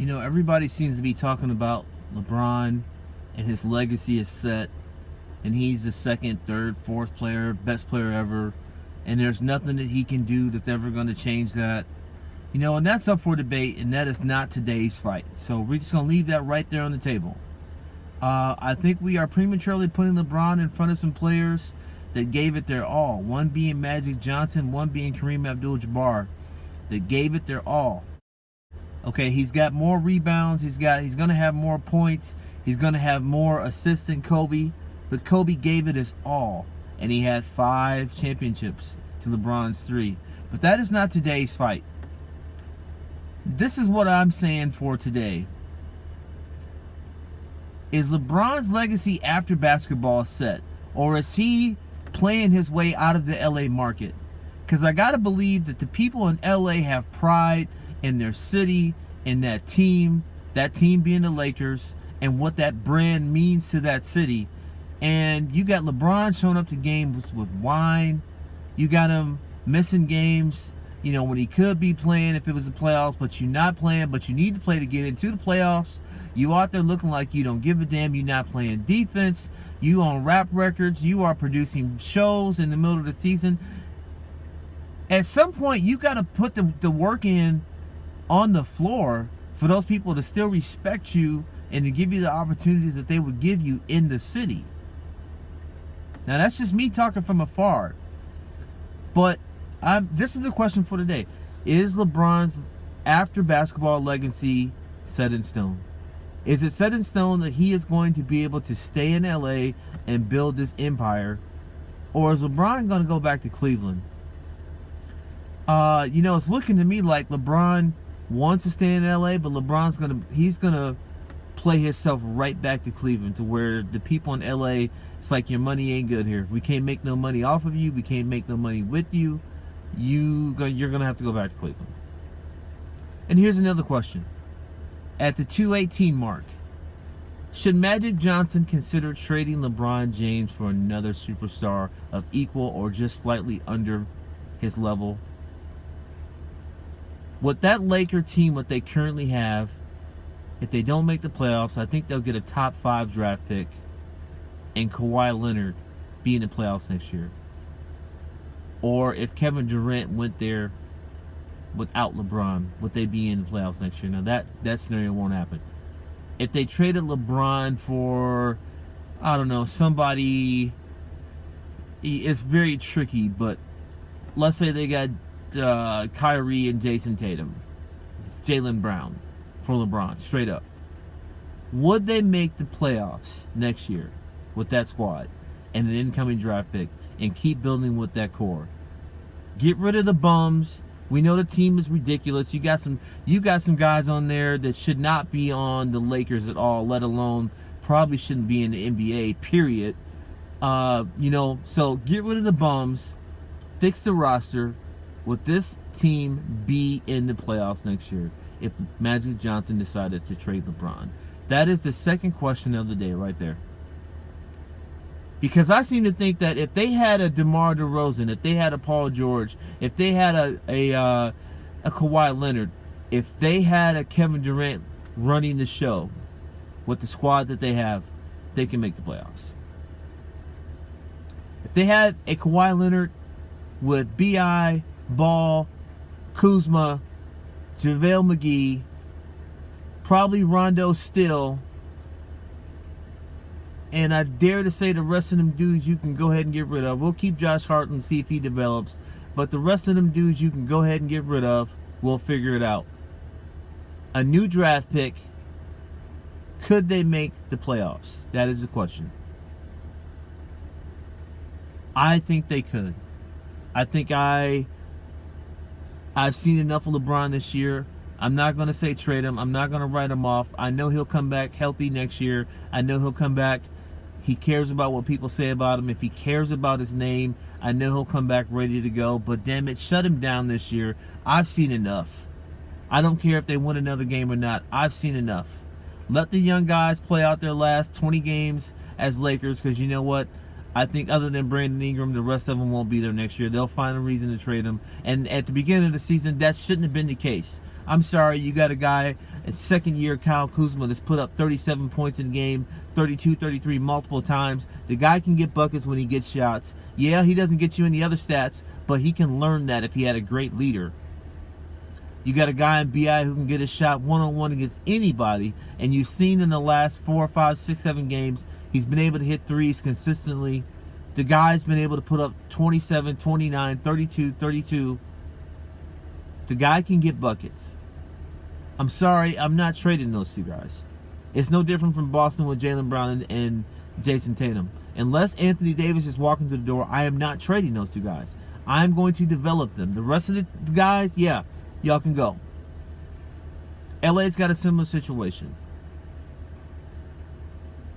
Everybody seems to be talking about LeBron and his legacy is set, and he's the second, third, fourth player, best player ever, and there's nothing that he can do that's ever going to change that. And that's up for debate, and that is not today's fight. So we're just going to leave that right there on the table. I think we are prematurely putting LeBron in front of some players that gave it their all. One being Magic Johnson, one being Kareem Abdul-Jabbar, that gave it their all. Okay, he's got more rebounds. He's going to have more points. He's going to have more assists than Kobe. But Kobe gave it his all, and he had 5 championships to LeBron's 3. But that is not today's fight. This is what I'm saying for today. Is LeBron's legacy after basketball set? Or is he playing his way out of the LA market? Because I got to believe that the people in LA have pride in their city, in that team being the Lakers, and what that brand means to that city. And you got LeBron showing up to games with wine. You got him missing games, when he could be playing if it was the playoffs, but you're not playing, but you need to play to get into the playoffs. You out there looking like you don't give a damn. You're not playing defense. You on rap records. You are producing shows in the middle of the season. At some point, you got to put the work in on the floor for those people to still respect you and to give you the opportunities that they would give you in the city. Now, that's just me talking from afar. But this is the question for today. Is LeBron's after basketball legacy set in stone? Is it set in stone that he is going to be able to stay in LA and build this empire? Or is LeBron going to go back to Cleveland? It's looking to me like LeBron wants to stay in LA, but he's gonna play himself right back to Cleveland, to where the people in LA, it's like, your money ain't good here. We can't make no money off of you. We can't make no money with you. You're gonna have to go back to Cleveland. And here's another question. At the 218 mark, should Magic Johnson consider trading LeBron James for another superstar of equal or just slightly under his level? With that Laker team, what they currently have, if they don't make the playoffs, I think they'll get a top 5 draft pick and Kawhi Leonard be in the playoffs next year. Or if Kevin Durant went there without LeBron, would they be in the playoffs next year? Now, that scenario won't happen. If they traded LeBron for, I don't know, somebody, it's very tricky, but let's say they got Kyrie and Jason Tatum, Jaylen Brown for LeBron, straight up. Would they make the playoffs next year with that squad and an incoming draft pick and keep building with that core? Get rid of the bums. We know the team is ridiculous. You got some guys on there that should not be on the Lakers at all, let alone probably shouldn't be in the NBA, period. So get rid of the bums, fix the roster. Would this team be in the playoffs next year if Magic Johnson decided to trade LeBron? That is the second question of the day right there. Because I seem to think that if they had a DeMar DeRozan, if they had a Paul George, if they had a Kawhi Leonard, if they had a Kevin Durant running the show with the squad that they have, they can make the playoffs. If they had a Kawhi Leonard with B.I., Ball, Kuzma, JaVale McGee, probably Rondo still, and I dare to say the rest of them dudes you can go ahead and get rid of. We'll keep Josh Hart and see if he develops, but the rest of them dudes you can go ahead and get rid of. We'll figure it out. A new draft pick, could they make the playoffs? That is the question. I think they could. I think I've seen enough of LeBron this year. I'm not going to say trade him. I'm not going to write him off. I know he'll come back healthy next year. I know he'll come back. He cares about what people say about him. If he cares about his name, I know he'll come back ready to go. But damn it, shut him down this year. I've seen enough. I don't care if they win another game or not. I've seen enough. Let the young guys play out their last 20 games as Lakers, because you know what? I think other than Brandon Ingram, the rest of them won't be there next year. They'll find a reason to trade him. And at the beginning of the season, that shouldn't have been the case. I'm sorry, you got a guy at second year, Kyle Kuzma, that's put up 37 points in the game, 32, 33 multiple times. The guy can get buckets when he gets shots. Yeah, he doesn't get you any other stats, but he can learn that if he had a great leader. You got a guy in BI who can get a shot one-on-one against anybody, and you've seen in the last 4, 5, 6, 7 games, he's been able to hit threes consistently. The guy's been able to put up 27, 29, 32, 32. The guy can get buckets. I'm sorry, I'm not trading those two guys. It's no different from Boston with Jaylen Brown and Jason Tatum. Unless Anthony Davis is walking through the door, I am not trading those two guys. I'm going to develop them. The rest of the guys, yeah, y'all can go. LA's got a similar situation.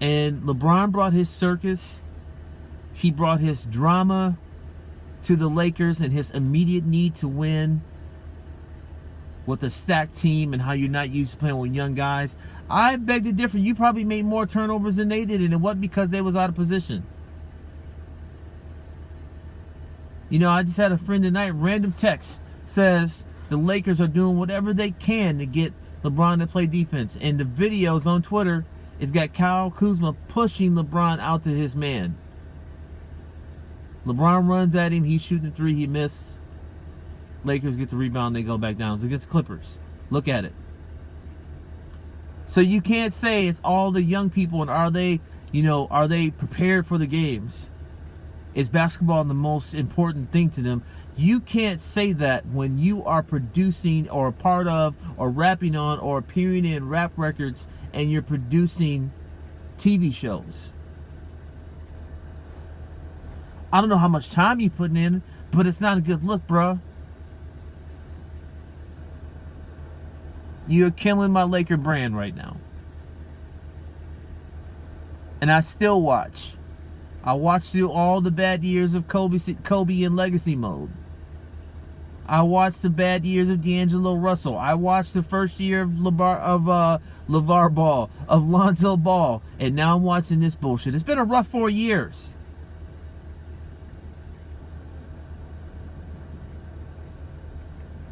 And LeBron brought his circus. He brought his drama to the Lakers and his immediate need to win with a stacked team and how you're not used to playing with young guys. I beg to differ. You probably made more turnovers than they did, and it wasn't because they was out of position. You know, I just had a friend tonight, random text, says the Lakers are doing whatever they can to get LeBron to play defense. And the videos on Twitter, it's got Kyle Kuzma pushing LeBron out to his man. LeBron runs at him, he's shooting three, he missed. Lakers get the rebound, they go back down. It's against the Clippers. Look at it. So you can't say it's all the young people and are they prepared for the games? Is basketball the most important thing to them? You can't say that when you are producing or a part of or rapping on or appearing in rap records and you're producing TV shows. I don't know how much time you're putting in, but it's not a good look, bro. You're killing my Laker brand right now. And I still watch. I watched through all the bad years of Kobe in legacy mode. I watched the bad years of D'Angelo Russell. I watched the first year of LeVar Ball, of Lonzo Ball, and now I'm watching this bullshit. It's been a rough 4 years.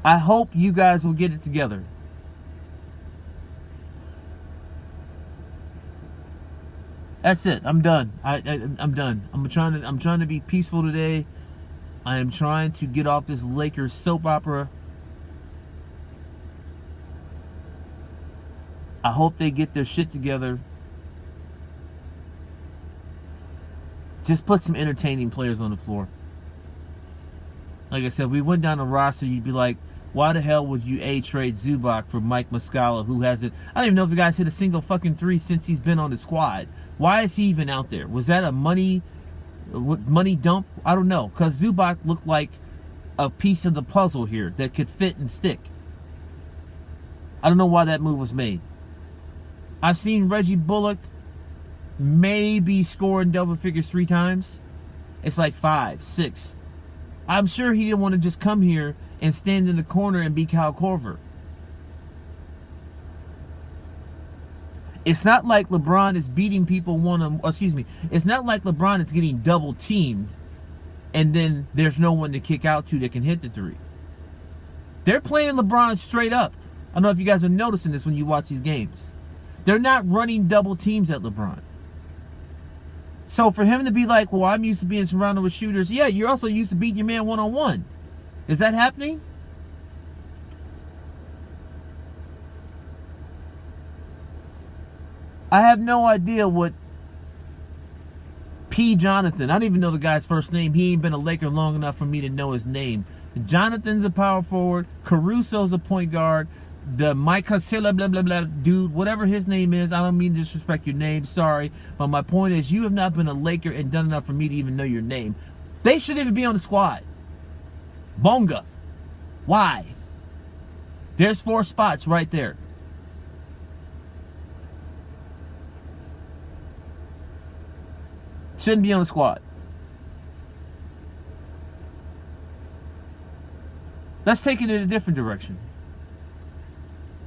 I hope you guys will get it together. That's it. I'm done. I'm done. I'm trying to be peaceful today. I am trying to get off this Lakers soap opera. I hope they get their shit together. Just put some entertaining players on the floor. Like I said, we went down the roster, you'd be like, why the hell would you trade Zubac for Mike Muscala, who hasn't... I don't even know if the guy's hit a single fucking three since he's been on the squad. Why is he even out there? Was that a money dump? I don't know. Because Zubac looked like a piece of the puzzle here that could fit and stick. I don't know why that move was made. I've seen Reggie Bullock maybe score in double figures 3 times. It's like 5, 6. I'm sure he didn't want to just come here and stand in the corner and be Kyle Korver. It's not like LeBron is beating people it's not like LeBron is getting double teamed and then there's no one to kick out to that can hit the three. They're playing LeBron straight up. I don't know if you guys are noticing this when you watch these games. They're not running double teams at LeBron. So for him to be like, well, I'm used to being surrounded with shooters. Yeah, you're also used to beating your man one-on-one. Is that happening? I have no idea what P. Jonathan, I don't even know the guy's first name. He ain't been a Laker long enough for me to know his name. Jonathan's a power forward. Caruso's a point guard. The Mike Hasilla, blah, blah, blah, dude, whatever his name is, I don't mean to disrespect your name, sorry. But my point is, you have not been a Laker and done enough for me to even know your name. They shouldn't even be on the squad. Bonga. Why? There's 4 spots right there. Shouldn't be on the squad. Let's take it in a different direction.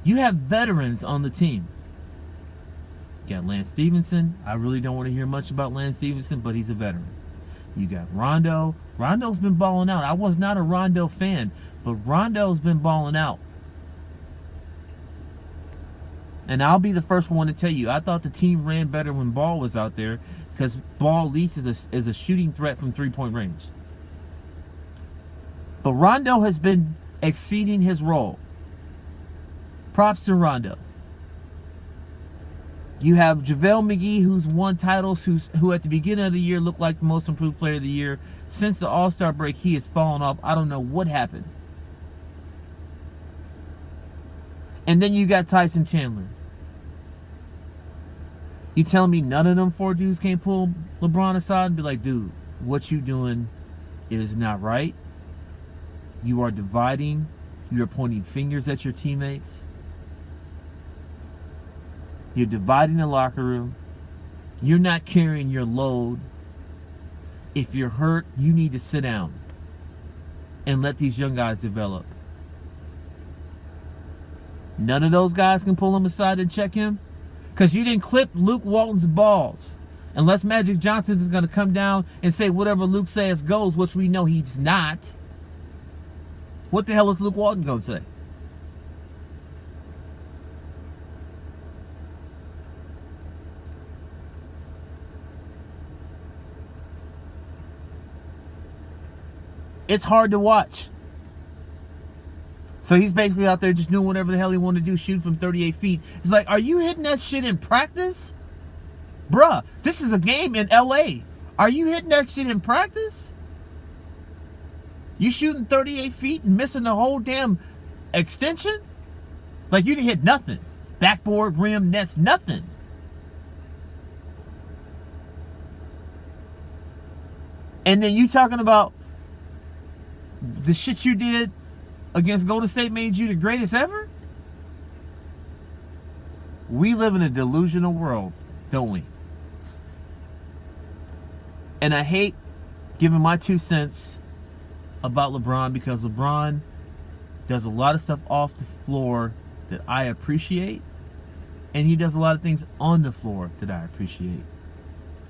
You have veterans on the team. You got Lance Stevenson. I really don't want to hear much about Lance Stevenson, but he's a veteran. You got Rondo. Rondo's been balling out. I was not a Rondo fan, but Rondo's been balling out. And I'll be the first one to tell you, I thought the team ran better when Ball was out there, because Ball at least is a shooting threat from three-point range. But Rondo has been exceeding his role. Props to Rondo. You have JaVale McGee, who's won titles, who at the beginning of the year looked like the most improved player of the year. Since the All-Star break, he has fallen off. I don't know what happened. And then you got Tyson Chandler. You telling me none of them four dudes can't pull LeBron aside and be like, dude, what you doing is not right. You are dividing. You are pointing fingers at your teammates. You're dividing the locker room. You're not carrying your load. If you're hurt, you need to sit down and let these young guys develop. None of those guys can pull him aside and check him, because you didn't clip Luke Walton's balls. Unless Magic Johnson is going to come down and say whatever Luke says goes, which we know he's not. What the hell is Luke Walton going to say? It's hard to watch. So he's basically out there just doing whatever the hell he wanted to do, shoot from 38 feet. It's like, are you hitting that shit in practice? Bruh, this is a game in LA. Are you hitting that shit in practice? You shooting 38 feet and missing the whole damn extension? Like, you didn't hit nothing. Backboard, rim, nets, nothing. And then you talking about the shit you did against Golden State made you the greatest ever? We live in a delusional world, don't we? And I hate giving my 2 cents about LeBron, because LeBron does a lot of stuff off the floor that I appreciate, and he does a lot of things on the floor that I appreciate.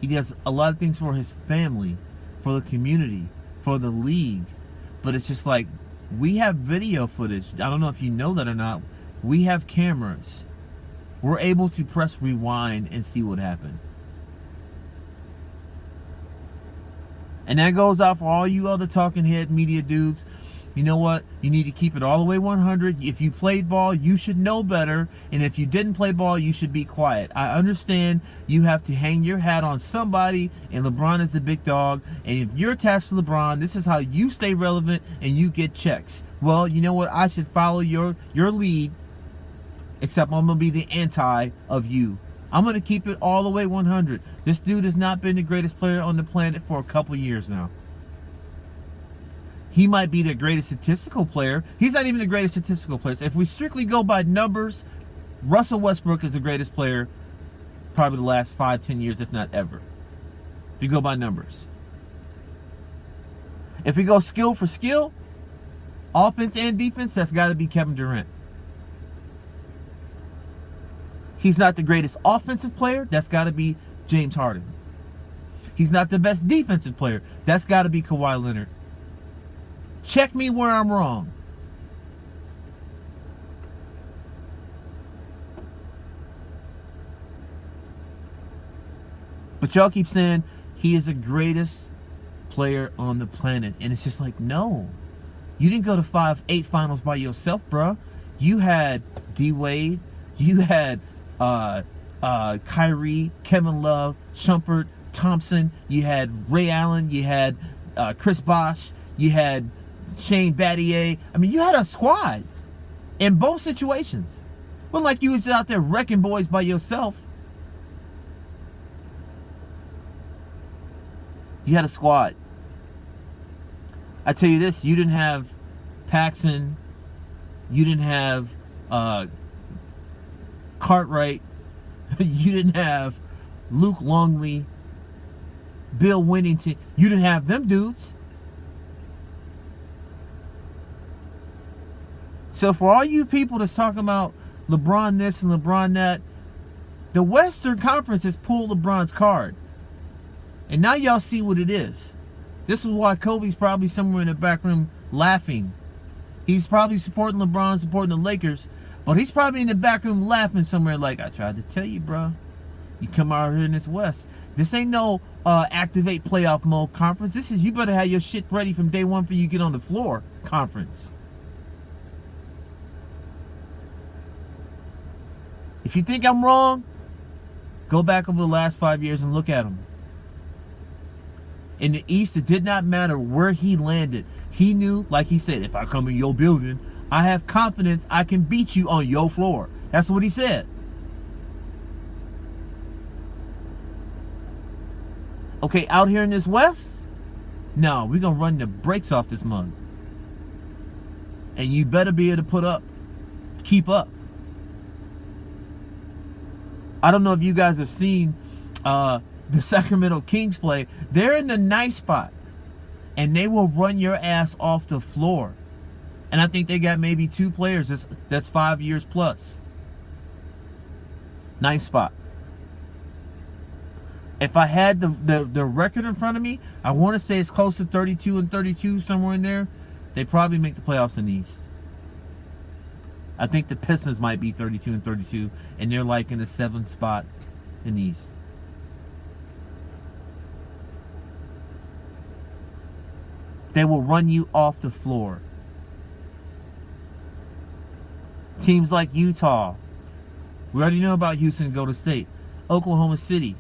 He does a lot of things for his family, for the community, for the league. But it's just like, we have video footage. I don't know if you know that or not. We have cameras. We're able to press rewind and see what happened. And that goes out for all you other talking head media dudes. You know what? You need to keep it all the way 100. If you played ball, you should know better. And if you didn't play ball, you should be quiet. I understand you have to hang your hat on somebody, and LeBron is the big dog. And if you're attached to LeBron, this is how you stay relevant and you get checks. Well, you know what? I should follow your lead, except I'm going to be the anti of you. I'm going to keep it all the way 100. This dude has not been the greatest player on the planet for a couple years now. He might be the greatest statistical player. He's not even the greatest statistical player. So if we strictly go by numbers, Russell Westbrook is the greatest player probably the last 5-10 years, if not ever. If you go by numbers. If we go skill for skill, offense and defense, that's got to be Kevin Durant. He's not the greatest offensive player. That's got to be James Harden. He's not the best defensive player. That's got to be Kawhi Leonard. Check me where I'm wrong. But y'all keep saying he is the greatest player on the planet. And it's just like, no. You didn't go to 5-8 finals by yourself, bro. You had D-Wade. You had Kyrie, Kevin Love, Shumpert, Thompson. You had Ray Allen. You had Chris Bosh. You had Shane Battier. I mean, you had a squad in both situations. It wasn't like you was out there wrecking boys by yourself. You had a squad. I tell you this, you didn't have Paxson. You didn't have Cartwright. You didn't have Luke Longley, Bill Winnington. You didn't have them dudes. So for all you people that's talking about LeBron this and LeBron that, the Western Conference has pulled LeBron's card. And now y'all see what it is. This is why Kobe's probably somewhere in the back room laughing. He's probably supporting LeBron, supporting the Lakers. But he's probably in the back room laughing somewhere like, I tried to tell you, bro. You come out here in this West. This ain't no activate playoff mode conference. This is, you better have your shit ready from day one for you get on the floor conference. If you think I'm wrong, go back over the last 5 years and look at him. In the East, it did not matter where he landed. He knew, like he said, if I come in your building, I have confidence I can beat you on your floor. That's what he said. Okay, out here in this West, no, we're going to run the brakes off this mug. And you better be able to keep up. I don't know if you guys have seen the Sacramento Kings play. They're in the nice spot. And they will run your ass off the floor. And I think they got maybe 2 players that's 5 years plus. Nice spot. If I had the record in front of me, I want to say it's close to 32-32, somewhere in there. They probably make the playoffs in the East. I think the Pistons might be 32-32, and they're like in the 7th spot in the East. They will run you off the floor. Teams like Utah. We already know about Houston and Golden State. Oklahoma City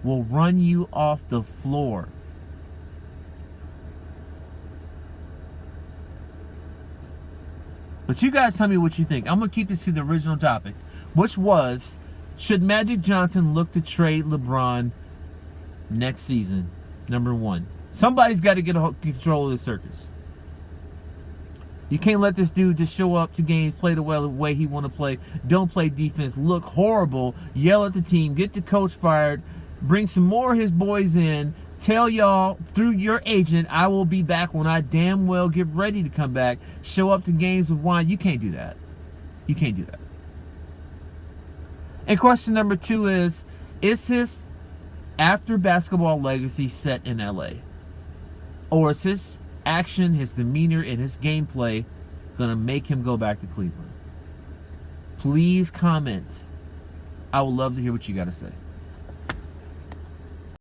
will run you off the floor. But you guys tell me what you think. I'm going to keep this to the original topic, which was, should Magic Johnson look to trade LeBron next season? Number 1. Somebody's got to get control of the circus. You can't let this dude just show up to games, play the way he want to play, don't play defense, look horrible, yell at the team, get the coach fired, bring some more of his boys in, tell y'all through your agent, I will be back when I damn well get ready to come back, show up to games with wine. You can't do that. You can't do that. And question number 2 is his after basketball legacy set in LA? Or is his action, his demeanor, and his gameplay going to make him go back to Cleveland? Please comment. I would love to hear what you got to say.